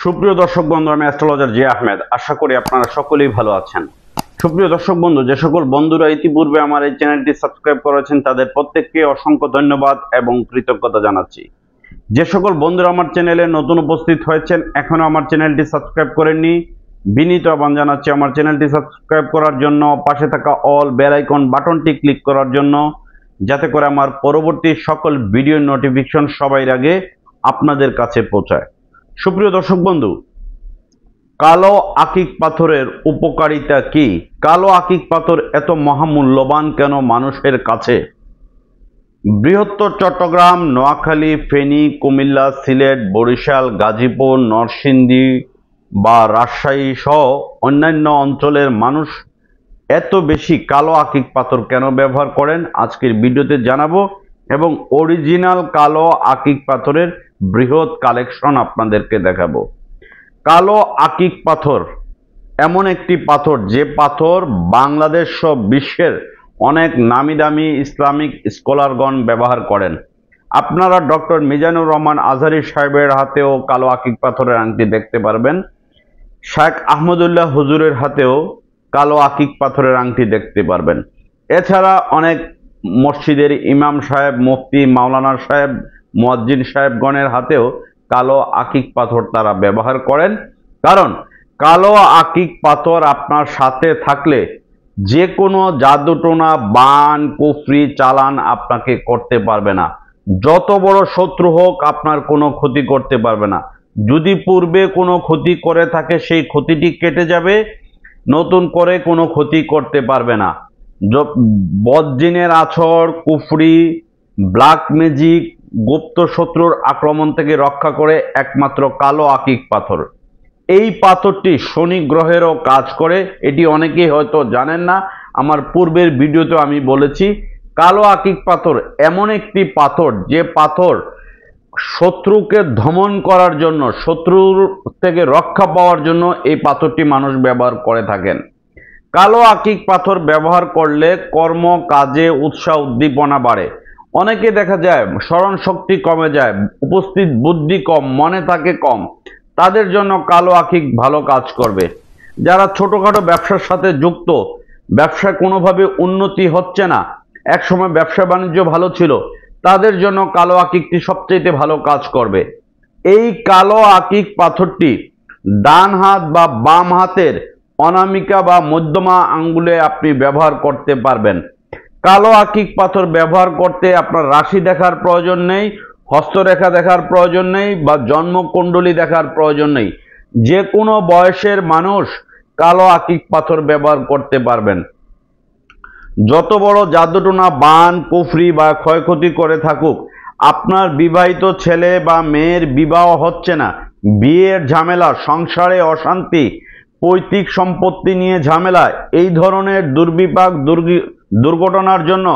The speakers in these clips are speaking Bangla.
সুপ্রিয় দর্শক বন্ধু, আমি অ্যাস্ট্রোলজার জি আহমেদ। আশা করি আপনারা সকলেই ভালো আছেন। সুপ্রিয় দর্শক বন্ধু, যে সকল বন্ধুরা ইতিপূর্বে আমার এই চ্যানেলটি সাবস্ক্রাইব করেছেন তাদের প্রত্যেককে অসংখ্য ধন্যবাদ এবং কৃতজ্ঞতা জানাচ্ছি। যে সকল বন্ধুরা আমার চ্যানেলে নতুন উপস্থিত হয়েছেন, এখনো আমার চ্যানেলটি সাবস্ক্রাইব করেননি, বিনীত আহ্বান জানাচ্ছি আমার চ্যানেলটি সাবস্ক্রাইব করার জন্য, পাশে থাকা অল বেল আইকন বাটনটি ক্লিক করার জন্য, যাতে করে আমার পরবর্তী সকল ভিডিও নোটিফিকেশন সবার আগে আপনাদের কাছে পৌঁছায়। সুপ্রিয় দর্শক বন্ধু, কালো আকিক পাথরের উপকারিতা কি? কালো আকিক পাথর এত মহামূল্যবান কেন মানুষের কাছে? বৃহত্তর চট্টগ্রাম, নোয়াখালী, ফেনী, কুমিল্লা, সিলেট, বরিশাল, গাজীপুর, নরসিংদী বা রাজশাহী সহ অন্যান্য অঞ্চলের মানুষ এত বেশি কালো আকিক পাথর কেন ব্যবহার করেন আজকের ভিডিওতে জানাবো, এবং অরিজিনাল কালো আকিক পাথরের বৃহৎ কালেকশন আপনাদেরকে দেখাবো। কালো আকিক পাথর এমন একটি পাথর যে পাথর বাংলাদেশ সহ বিশ্বের অনেক নামি দামি ইসলামিক স্কলারগণ ব্যবহার করেন। আপনারা ডক্টর মিজানুর রহমান আজহারি সাহেবের হাতেও কালো আকিক পাথরের আংটি দেখতে পারবেন। শেখ আহমদুল্লাহ হুজুরের হাতেও কালো আকিক পাথরের আংটি দেখতে পারবেন। এছাড়া অনেক মসজিদের ইমাম সাহেব, মুফতি, মাওলানা সাহেব, মুয়াজ্জিন সাহেবগণের হাতেও কালো আকিক পাথর তারা ব্যবহার করেন। কারণ কালো আকিক পাথর আপনার সাথে থাকলে যে কোনো জাদুটোনা, বান, কুফরি, চালান আপনাকে করতে পারবে না। যত বড় শত্রু হোক আপনার কোনো ক্ষতি করতে পারবে না। যদি পূর্বে কোনো ক্ষতি করে থাকে সেই ক্ষতিটি কেটে যাবে, নতুন করে কোনো ক্ষতি করতে পারবে না। বদজিনের আছর, কুফরি, ব্ল্যাক ম্যাজিক, গুপ্ত শত্রুর আক্রমণ থেকে রক্ষা করে একমাত্র কালো আকিক পাথর। এই পাথরটি শনি গ্রহেরও কাজ করে, এটি অনেকেই হয়তো জানেন না। আমার পূর্বের ভিডিওতে আমি বলেছি কালো আকিক পাথর এমন একটি পাথর যে পাথর শত্রুকে দমন করার জন্য, শত্রুর থেকে রক্ষা পাওয়ার জন্য এই পাথরটি মানুষ ব্যবহার করে থাকেন। কালো আকিক পাথর ব্যবহার করলে কর্ম কাজে উৎসাহ উদ্দীপনা বাড়ে। অনেকে দেখা যায় স্মরণ শক্তি কমে যায়, উপস্থিত বুদ্ধি কম, মনে থাকে কম, তাদের জন্য কালো আকিক ভালো কাজ করবে। যারা ছোটখাটো ব্যবসার সাথে যুক্ত, ব্যবসায় কোনোভাবে উন্নতি হচ্ছে না, একসময় ব্যবসা বাণিজ্য ভালো ছিল, তাদের জন্য কালো আকিকটি সবচেয়ে ভালো কাজ করবে। এই কালো আকিক পাথরটি ডান হাত বা বাম হাতের অনামিকা বা মধ্যমা আঙ্গুলে আপনি ব্যবহার করতে পারবেন। কালো আকিক পাথর ব্যবহার করতে আপনার রাশি দেখার প্রয়োজন নেই, হস্তরেখা দেখার প্রয়োজন নেই বা জন্মকুণ্ডলী দেখার প্রয়োজন নেই। যে কোনো বয়সের মানুষ কালো আকিক পাথর ব্যবহার করতে পারবেন। যত বড় জাদুটোনা, বান, কুফরি বা ক্ষয়ক্ষতি করে থাকুক, আপনার বিবাহিত ছেলে বা মেয়ের বিবাহ হচ্ছে না, বিয়ের ঝামেলা, সংসারে অশান্তি, পৈতৃক সম্পত্তি নিয়ে ঝামেলা, এই ধরনের দুর্বিপাক, দুর্ঘটনার জন্য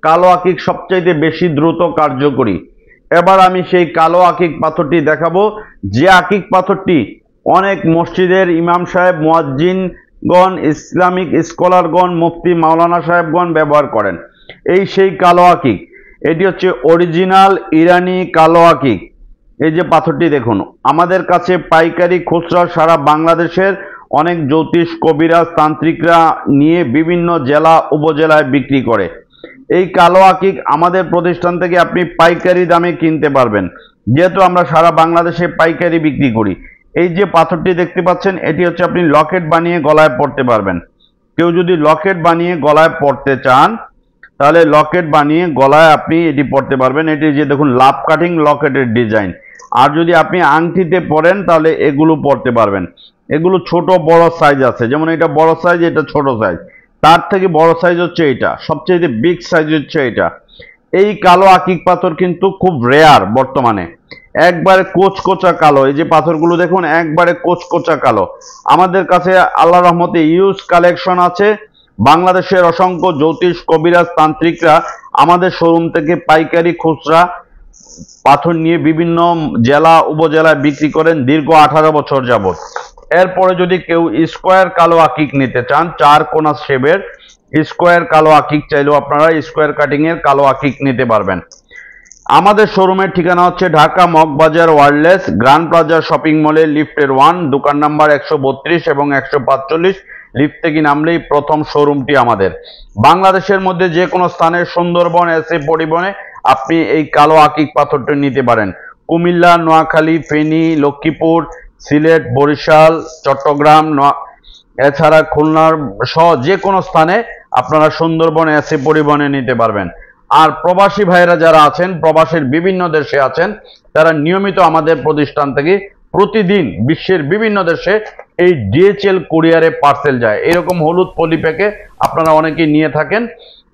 কালো আকিক সবচাইতে বেশি দ্রুত কার্যকরী। এবার আমি সেই কালো আকিক পাথরটি দেখাবো, যে আকিক পাথরটি অনেক মসজিদের ইমাম সাহেব, মুয়াজ্জিনগণ, ইসলামিক স্কলারগণ, মুফতি, মাওলানা সাহেবগণ ব্যবহার করেন। এই সেই কালো আকিক। এটি হচ্ছে অরিজিনাল ইরানি কালো আকিক। এই যে পাথরটি দেখুন, আমাদের কাছে পাইকারি, খুচরা সারা বাংলাদেশের অনেক জ্যোতিষ, কবিরাজ, তান্ত্রিকরা নিয়ে বিভিন্ন জেলা উপজেলায় বিক্রি করে। এই কালো আকিক আমাদের প্রতিষ্ঠান থেকে আপনি পাইকারি দামে কিনতে পারবেন, যেহেতু আমরা সারা বাংলাদেশে পাইকারি বিক্রি করি। এই যে পাথরটি দেখতে পাচ্ছেন, এটি হচ্ছে আপনি লকেট বানিয়ে গলায় পরতে পারবেন। কেউ যদি লকেট বানিয়ে গলায় পরতে চান তাহলে লকেট বানিয়ে গলায় আপনি এটি পরতে পারবেন। এটি যে দেখুন লাভ কাটিং লকেটের ডিজাইন। আর যদি আপনি আংটিতে পরেন তাহলে এগুলো পরতে পারবেন। এগুলো ছোট বড় সাইজ আছে, যেমন এটা বড় সাইজ, এটা ছোট সাইজ, তার থেকে বড় সাইজ হচ্ছে এটা, সবচেয়ে বিগ সাইজ হচ্ছে এটা। এই কালো আকিক পাথর কিন্তু খুব রেয়ার বর্তমানে, একবারে কোচকোচা কালো। এই যে পাথরগুলো দেখুন একবারে কোচকোচা কালো। আমাদের কাছে আল্লাহ রহমতে ইউজ কালেকশন আছে। বাংলাদেশের অসংখ্য জ্যোতিষ, কবিরাজ, তান্ত্রিকরা আমাদের শোরুম থেকে পাইকারি, খুচরা পাথর নিয়ে বিভিন্ন জেলা উপজেলায় বিক্রি করেন দীর্ঘ 18 বছর যাবত। এরপরে যদি কেউ স্কোয়ার কালো আকিক নিতে চান, 4 কোনা শেপের স্কোয়ার কালো আকিক চাইলেও আপনারা স্কোয়ার কাটিং এর কালো আকিক নিতে পারবেন। আমাদের শোরুমের ঠিকানা হচ্ছে Dhaka Moghbazar wireless grand plaza shopping মলের লিফটের 1 দোকান নাম্বার 132 এবং 145। লিফট থেকে নামলেই প্রথম শোরুমটি আমাদের। বাংলাদেশের মধ্যে যে কোনো স্থানে সুন্দরবন এসে পরিবহনে আপনি এই কালো আকিক পাথরটি নিতে পারেন। কুমিল্লা, নোয়াখালী, ফেনী, লক্ষ্মীপুর, সিলেট, বরিশাল, চট্টগ্রাম, এছাড়া খুলনার সহ যে কোনো স্থানে আপনারা সুন্দরবন এসে পরিবহনে নিতে পারবেন। আর প্রবাসী ভাইরা যারা আছেন, প্রবাসের বিভিন্ন দেশে আছেন, তারা নিয়মিত আমাদের প্রতিষ্ঠান থেকে প্রতিদিন বিশ্বের বিভিন্ন দেশে এই ডিএচএল কুরিয়ারে পার্সেল যায়। এরকম হলুদ পলিপ্যাকে আপনারা অনেকেই নিয়ে থাকেন।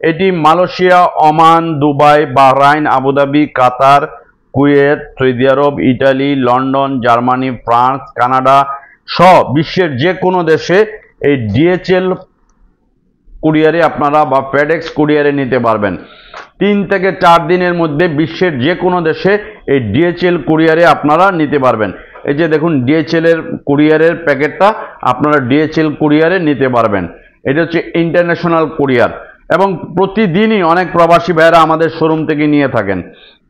এটি Malaysia, Oman, Dubai, Bahrain, Abu Dhabi, Qatar, Kuwait, Saudi Arab, Italy, London, Germany, France, Canada সহ বিশ্বের যে কোনো দেশে এই ডিএচএল কুরিয়ারে আপনারা বা ফেডেক্স কুরিয়ারে নিতে পারবেন। 3 থেকে 4 দিনের মধ্যে বিশ্বের যে কোনো দেশে এই ডিএচএল কুরিয়ারে আপনারা নিতে পারবেন। এই যে দেখুন ডিএচএল এর কুরিয়ারের প্যাকেটটা আপনারা ডিএচএল কুরিয়ারে নিতে পারবেন। এটা হচ্ছে ইন্টারন্যাশনাল কুরিয়ার এবং প্রতিদিনই অনেক প্রবাসী ভাইয়েরা আমাদের শোরুম থেকে নিয়ে থাকেন।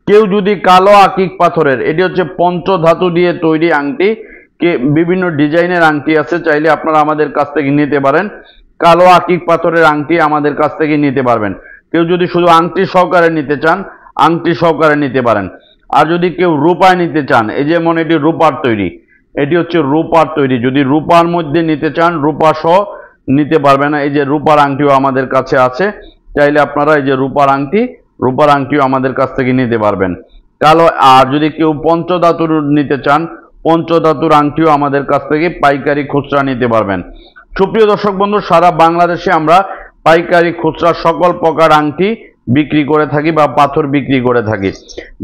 কেউ যদি কালো আকিক পাথরের, এটি হচ্ছে পঞ্চধাতু দিয়ে তৈরি আংটি, বিভিন্ন ডিজাইনের আংটি আছে, চাইলে আপনারা আমাদের কাছ থেকে নিতে পারেন। কালো আকিক পাথরের আংটি আমাদের কাছ থেকে নিতে পারবেন। কেউ যদি শুধু আংটি সহকারে নিতে চান, আংটি সহকারে নিতে পারেন। আর যদি কেউ রূপায় নিতে চান, এই যেমন এটি রূপার তৈরি, এটি হচ্ছে রূপার তৈরি, যদি রূপার মধ্যে নিতে চান রূপা সহ নিতে পারবেন। এই যে রূপার আংটিও আমাদের কাছে আছে, চাইলে আপনারা এই যে রূপার আংটিও আমাদের কাছ থেকে নিতে পারবেন কালো। আর যদি কেউ পঞ্চধাতুর নিতে চান, পঞ্চধাতুর আংটিও আমাদের কাছ থেকে পাইকারি খুচরা নিতে পারবেন। সুপ্রিয় দর্শক বন্ধু, সারা বাংলাদেশে আমরা পাইকারি খুচরা সকল প্রকার আংটি বিক্রি করে থাকি বা পাথর বিক্রি করে থাকি।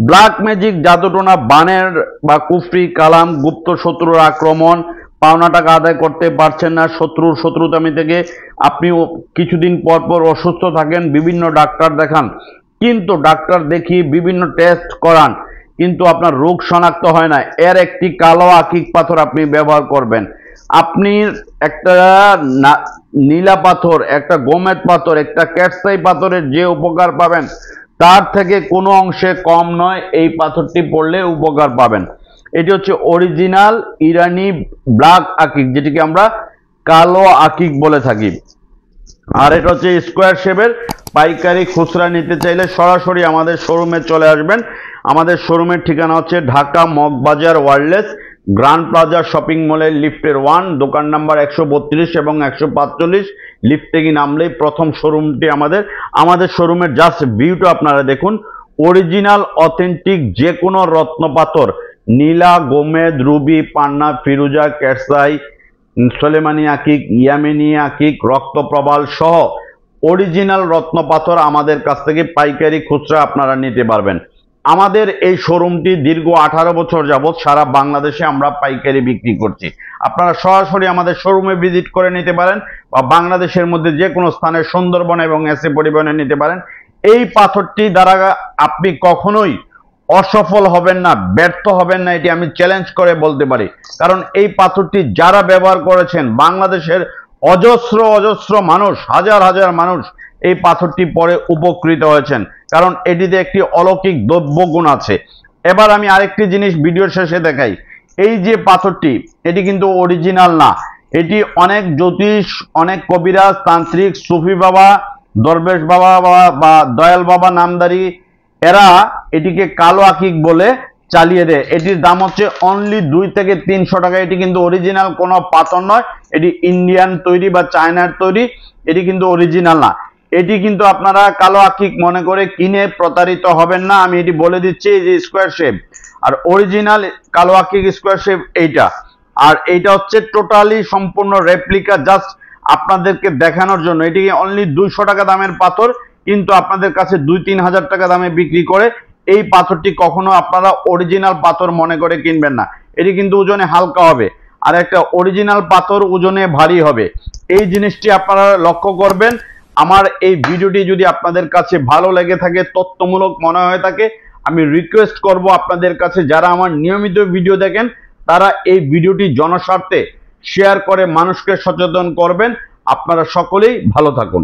ব্ল্যাক ম্যাজিক, জাদুটোনা, বানের বা কুফরি, কালাম, গুপ্ত শত্রুর আক্রমণ, পাওনা টাকা আদায় করতে পারছেন না, শত্রুতামি থেকে আপনি কিছুদিন পর পর অসুস্থ থাকেন, বিভিন্ন ডাক্তার দেখান, কিন্তু ডাক্তার দেখিয়ে বিভিন্ন টেস্ট করান, কিন্তু আপনার রোগ শনাক্ত হয় না, এর একটি কালো আকিক পাথর আপনি ব্যবহার করবেন। আপনি একটা নীলা পাথর, একটা গোমেদ পাথর, একটা ক্যাটসাই পাথরের যে উপকার পাবেন তার থেকে কোনো অংশে কম নয়, এই পাথরটি পড়লে উপকার পাবেন। এটি হচ্ছে অরিজিনাল ইরানি ব্ল্যাক আকিক, যেটিকে আমরা কালো আকিক বলে থাকি। আর এটা হচ্ছে স্কোয়ার শেপের। পাইকারি খুচরা নিতে চাইলে সরাসরি আমাদের শোরুমে চলে আসবেন। আমাদের শোরুমের ঠিকানা হচ্ছে Dhaka Moghbazar wireless grand plaza shopping মলের লিফটের 1 দোকান নাম্বার 132 এবং 145। লিফট থেকে নামলেই প্রথম শোরুমটি আমাদের শোরুমের জাস্ট ভিউটা আপনারা দেখুন। অরিজিনাল অথেন্টিক যে কোনো রত্ন পাথর, নীলা, গোমেদ, রুবি, পান্না, ফিরুজা, ক্যাটসাই, সোলেমানি আকিক, ইয়ামেনি আকিক, রক্তপ্রবাল সহ অরিজিনাল রত্ন পাথর আমাদের কাছ থেকে পাইকারি খুচরা আপনারা নিতে পারবেন। আমাদের এই শোরুমটি দীর্ঘ 18 বছর যাবৎ সারা বাংলাদেশে আমরা পাইকারি বিক্রি করছি। আপনারা সরাসরি আমাদের শোরুমে ভিজিট করে নিতে পারেন বা বাংলাদেশের মধ্যে যে কোনো স্থানে সুন্দরবন এবং এসে পরিবহনে নিতে পারেন। এই পাথরটি দ্বারা আপনি কখনোই অসফল হবেন না, ব্যর্থ হবেন না, এটি আমি চ্যালেঞ্জ করে বলতে পারি। কারণ এই পাথরটি যারা ব্যবহার করেছেন, বাংলাদেশের অজস্র মানুষ, হাজার হাজার মানুষ এই পাথরটি পরে উপকৃত হয়েছেন, কারণ এটিতে একটি অলৌকিক দ্রব্য গুণ আছে। এবার আমি আরেকটি জিনিস ভিডিওর শেষে দেখাই। এই যে পাথরটি, এটি কিন্তু অরিজিনাল না, এটি অনেক জ্যোতিষ, অনেক কবিরাজ, তান্ত্রিক, সুফি বাবা, দরবেশ বাবা বা দয়াল বাবা নামদারি, এরা এটিকে কালো আকিক বলে চালিয়ে দেয়। এটির দাম হচ্ছে অনলি 2 থেকে 300 টাকা। এটি কিন্তু অরিজিনাল কোনো পাথর নয়, এটি ইন্ডিয়ান তৈরি বা চায়নার তৈরি, এটি কিন্তু অরিজিনাল না। এটি কিন্তু আপনারা কালো আকিক মনে করে কিনে প্রতারিত হবেন না, আমি এটি বলে দিচ্ছি। এই যে স্কোয়ার শেপ, আর অরিজিনাল কালো আকিক স্কোয়ার শেপ এইটা, আর এইটা হচ্ছে টোটালি সম্পূর্ণ রেপ্লিকা, জাস্ট আপনাদেরকে দেখানোর জন্য। এটি অনলি 200 টাকা দামের পাথর, কিন্তু আপনাদের কাছে 2-3 হাজার টাকা দামে বিক্রি করে। এই পাথরটি কখনো আপনারা অরিজিনাল পাথর মনে করে কিনবেন না, এটি কিন্তু ওজনে হালকা হবে, আর একটা অরিজিনাল পাথর ওজনে ভারী হবে। এই জিনিসটি আপনারা লক্ষ্য করবেন। আমার এই ভিডিওটি যদি আপনাদের কাছে ভালো লেগে থাকে, তথ্যমূলক মনে হয়ে থাকে, আমি রিকোয়েস্ট করব আপনাদের কাছে, যারা আমার নিয়মিত ভিডিও দেখেন তারা এই ভিডিওটি জনস্বার্থে শেয়ার করে মানুষকে সচেতন করবেন। আপনারা সকলেই ভালো থাকুন।